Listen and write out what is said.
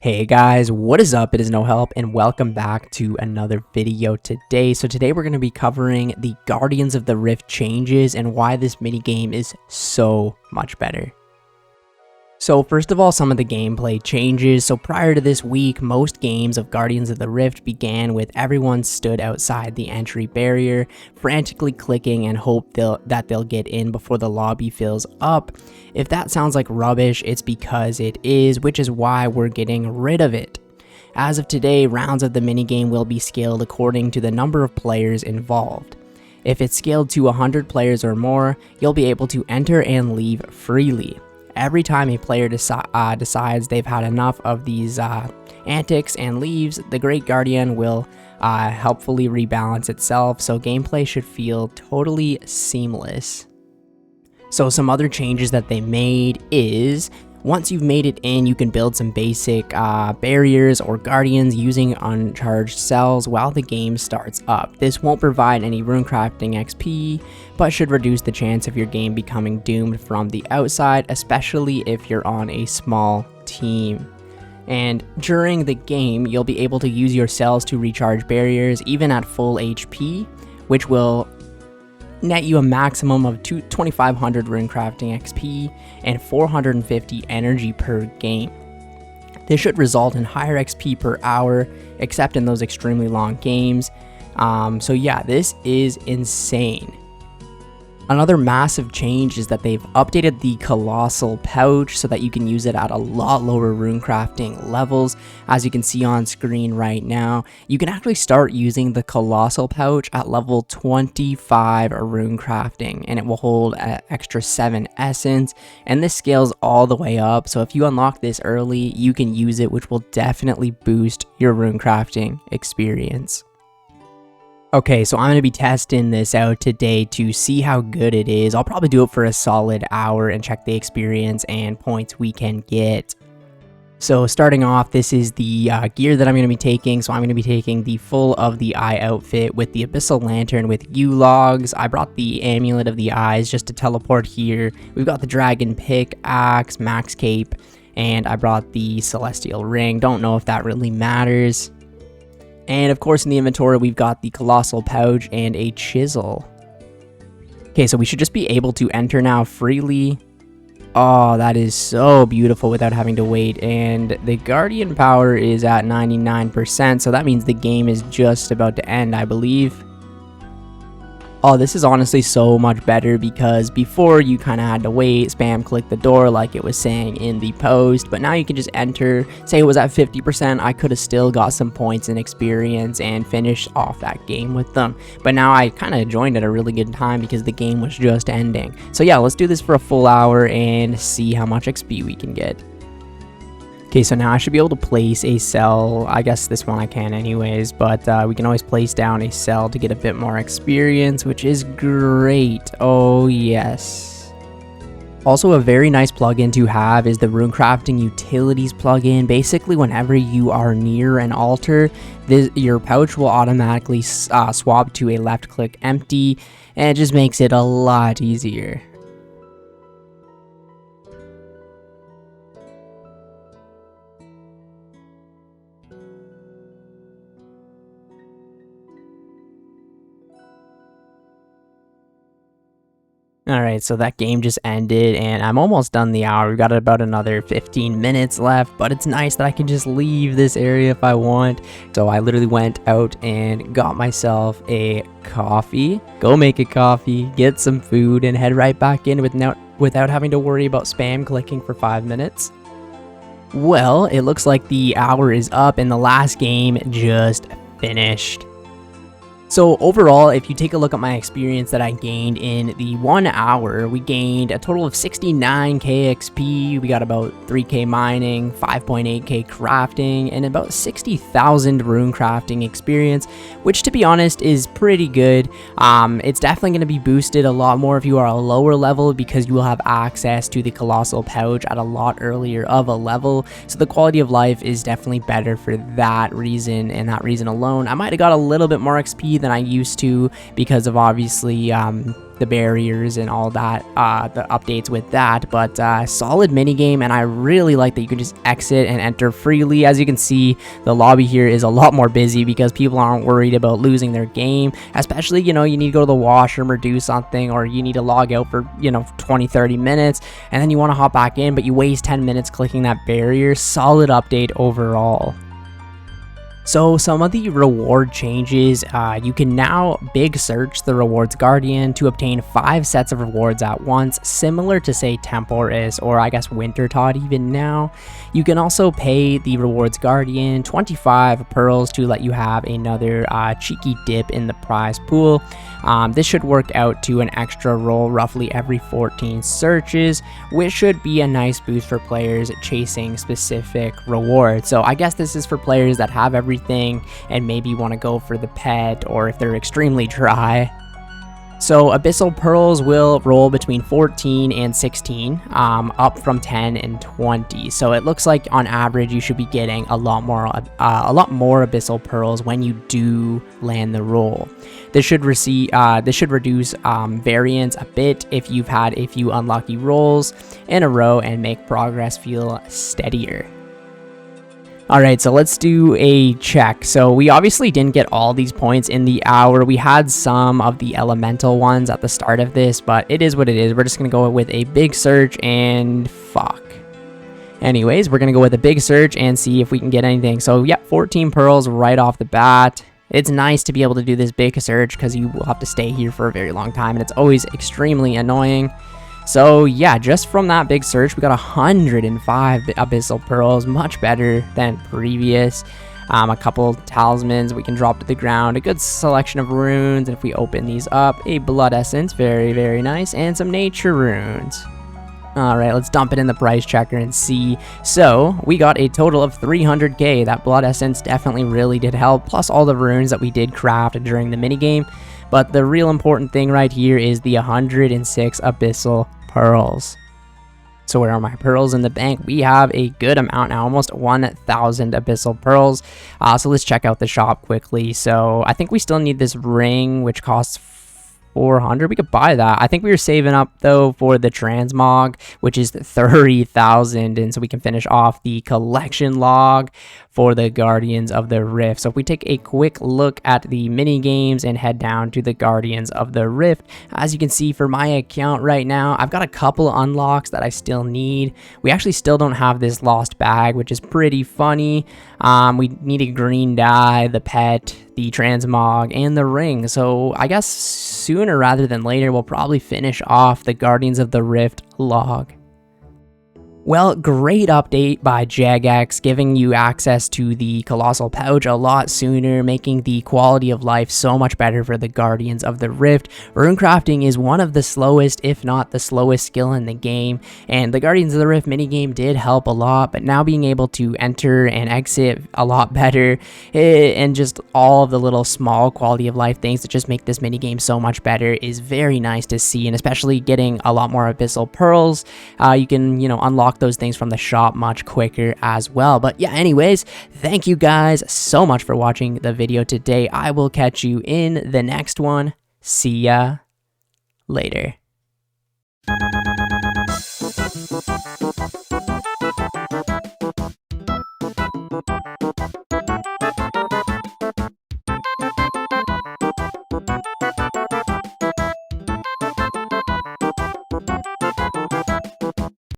Hey guys, what is up? It is No Help and welcome back to another video today. So today we're going to be covering the Guardians of the Rift changes and why this minigame is so much better. So first of all, some of the gameplay changes. So prior to this week, most games of Guardians of the Rift began with everyone stood outside the entry barrier, frantically clicking and hope that they'll get in before the lobby fills up. If that sounds like rubbish, it's because it is, which is why we're getting rid of it. As of today, rounds of the minigame will be scaled according to the number of players involved. If it's scaled to 100 players or more, you'll be able to enter and leave freely. Every time a player decides they've had enough of these antics and leaves, the Great Guardian will helpfully rebalance itself, so gameplay should feel totally seamless. So some other changes that they made is, once you've made it in, you can build some basic barriers or guardians using uncharged cells while the game starts up. This won't provide any runecrafting XP, but should reduce the chance of your game becoming doomed from the outside, especially if you're on a small team. And during the game, you'll be able to use your cells to recharge barriers even at full HP, which will net you a maximum of 2,500 runecrafting XP and 450 energy per game. This should result in higher XP per hour, except in those extremely long games. So yeah, this is insane. Another massive change is that they've updated the Colossal Pouch so that you can use it at a lot lower runecrafting levels. As you can see on screen right now, you can actually start using the Colossal Pouch at level 25 runecrafting, and it will hold an extra 7 essence, and this scales all the way up. So if you unlock this early, you can use it, which will definitely boost your runecrafting experience. Okay, so I'm going to be testing this out today to see how good it is. I'll probably do it for a solid hour and check the experience and points we can get. So starting off, this is the gear that I'm going to be taking. So I'm going to be taking the Full of the Eye outfit with the Abyssal Lantern with U-Logs. I brought the Amulet of the Eyes just to teleport here. We've got the Dragon Pickaxe, Max Cape, and I brought the Celestial Ring. Don't know if that really matters. And of course in the inventory we've got the Colossal Pouch and a Chisel. Okay, so we should just be able to enter now freely. Oh, that is so beautiful without having to wait. And the Guardian power is at 99%, so that means the game is just about to end, I believe. Oh, this is honestly so much better because before you kind of had to wait, spam click the door like it was saying in the post, but now you can just enter. Say it was at 50%, I could have still got some points and experience and finished off that game with them. But now I kind of joined at a really good time because the game was just ending. So yeah, let's do this for a full hour and see how much XP we can get. Okay, so now I should be able to place a cell. I guess this one I can anyways, but we can always place down a cell to get a bit more experience, which is great. Oh, yes. Also, a very nice plugin to have is the Runecrafting Utilities plugin. Basically, whenever you are near an altar, your pouch will automatically swap to a left-click empty, and it just makes it a lot easier. Alright, so that game just ended, and I'm almost done the hour. We've got about another 15 minutes left, but it's nice that I can just leave this area if I want. So I literally went out and got myself a coffee, go make a coffee, get some food, and head right back in without having to worry about spam clicking for 5 minutes. Well, it looks like the hour is up, and the last game just finished. So overall, if you take a look at my experience that I gained in the 1 hour, we gained a total of 69k XP, we got about 3k mining, 5.8k crafting, and about 60,000 rune crafting experience, which to be honest is pretty good. It's definitely going to be boosted a lot more if you are a lower level because you will have access to the Colossal Pouch at a lot earlier of a level, so the quality of life is definitely better for that reason and that reason alone. I might have got a little bit more XP than I used to because of obviously the barriers and all that, the updates with that, but solid minigame, and I really like that you can just exit and enter freely. As you can see, the lobby here is a lot more busy because people aren't worried about losing their game, especially, you know, you need to go to the washroom or do something, or you need to log out for, you know, 20-30 minutes, and then you want to hop back in, but you waste 10 minutes clicking that barrier. Solid update overall. So some of the reward changes, you can now big search the rewards guardian to obtain 5 sets of rewards at once, similar to say Temporis or I guess Wintertod even now. You can also pay the rewards guardian 25 pearls to let you have another cheeky dip in the prize pool. This should work out to an extra roll roughly every 14 searches, which should be a nice boost for players chasing specific rewards. So I guess this is for players that have everything and maybe want to go for the pet, or if they're extremely dry. So Abyssal Pearls will roll between 14 and 16, up from 10 and 20. So it looks like on average you should be getting a lot more Abyssal Pearls when you do land the roll. This should reduce variance a bit if you've had a few unlucky rolls in a row and make progress feel steadier. Alright, so let's do a check. So we obviously didn't get all these points in the hour. We had some of the elemental ones at the start of this, but it is what it is. We're just going to go with a big search and fuck. Anyways, we're going to go with a big search and see if we can get anything. So yeah, 14 pearls right off the bat. It's nice to be able to do this big search because you will have to stay here for a very long time, and it's always extremely annoying. So yeah, just from that big search, we got 105 Abyssal Pearls, much better than previous. A couple talismans we can drop to the ground, a good selection of runes, and if we open these up, a blood essence, very, very nice, and some nature runes. Alright, let's dump it in the price checker and see. So, we got a total of 300k. That blood essence definitely really did help, plus all the runes that we did craft during the minigame. But the real important thing right here is the 106 Abyssal Pearls. So where are my pearls in the bank? We have a good amount now, almost 1,000 Abyssal Pearls. So let's check out the shop quickly. So I think we still need this ring, which costs 400. We could buy that. I think we were saving up though for the transmog, which is 30,000, and so we can finish off the collection log for the Guardians of the Rift. So if we take a quick look at the mini games and head down to the Guardians of the Rift, as you can see for my account right now, I've got a couple unlocks that I still need. We actually still don't have this lost bag, which is pretty funny. We need a green dye, the pet, the transmog, and the ring. So I guess sooner rather than later, we'll probably finish off the Guardians of the Rift log. Well, great update by Jagex, giving you access to the Colossal Pouch a lot sooner, making the quality of life so much better for the Guardians of the Rift. Runecrafting is one of the slowest, if not the slowest skill in the game, and the Guardians of the Rift minigame did help a lot, but now being able to enter and exit a lot better, and just all of the little small quality of life things that just make this minigame so much better is very nice to see, and especially getting a lot more Abyssal Pearls. You can, unlock those things from the shop much quicker as well. But yeah, anyways, thank you guys so much for watching the video today. I will catch you in the next one. See ya later.